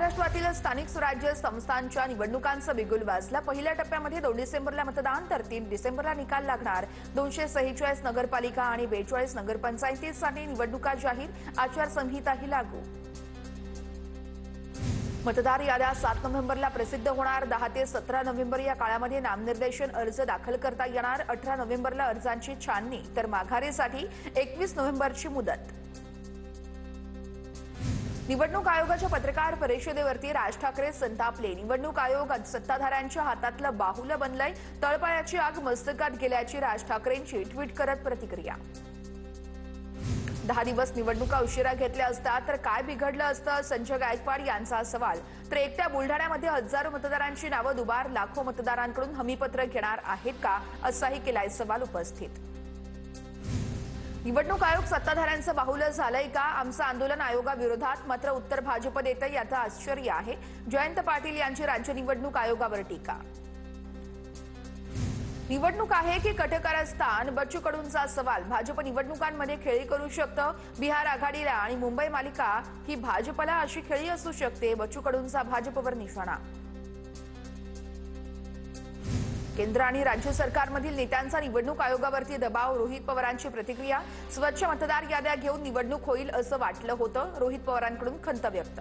महाराष्ट्रातील स्थानिक स्वराज्य संस्थांच्या निवडणुकांचा बिगुल वाजला। पहिल्या टप्प्यामध्ये 2 डिसेंबरला मतदान तर 3 डिसेंबरला निकाल लागणार। 246 नगरपालिका आणि 42 नगरपंचायतींसाठी निवडणुका जाहीर, आचारसंहिताही लागू। मतदार याद्या 7 नोव्हेंबरला प्रसिद्ध होणार। 10 ते 17 नोव्हेंबर या काळामध्ये नामनिर्देशन अर्ज दाखल करता येणार। 18 नोव्हेंबरला अर्जांची छाननी तर माघारीसाठी 21 नोव्हेंबरची मुदत। निवडणूक आयोगाच्या पत्रकार परिषदेवरती राज ठाकरे संतापले। निवडणूक आयोग सत्ताधाऱ्यांच्या हातातलं बाहुलं बनलंय, तळपायाची आग मस्तकात गेल्याची राज ठाकरेंची ट्विट करत प्रतिक्रिया। 10 दिवस निवडणुका उशिरा घेतल्या असता तर काय बिघडलं असतं, संजय गायकवाड यांचा सवाल। तर एकट्या बुलढाण्यामध्ये हजारो मतदारांची नावं दुबार, लाखो मतदारांकडून हमीपत्र घेणार आहेत का, असाही केलाय सवाल उपस्थित। निवडणूक आयोग सत्ताधाऱ्यांचं बाहुलं झालंय का? आमचं आंदोलन आयोगाविरोधात, मात्र उत्तर भाजप देतंय याचं आश्चर्य आहे। जयंत पाटील यांची राज्य निवडणूक आयोगावर टीका। निवडणूक आहे की कटकारस्थान, बच्चू कडूंचा सवाल। भाजप निवडणुकांमध्ये खेळी करू शकतं। बिहार आघाडीला आणि मुंबई मालिका ही भाजपला अशी खेळी असू शकते, बच्चू कडूंचा भाजपवर निशाणा। केंद्र आणि राज्य सरकारमधील नेत्यांचा निवडणूक आयोगावरती दबाव, रोहित पवारांची प्रतिक्रिया। स्वच्छ मतदार याद्या घेऊन निवडणूक होईल असं वाटलं होतं, रोहित पवारांकडून खंत व्यक्त।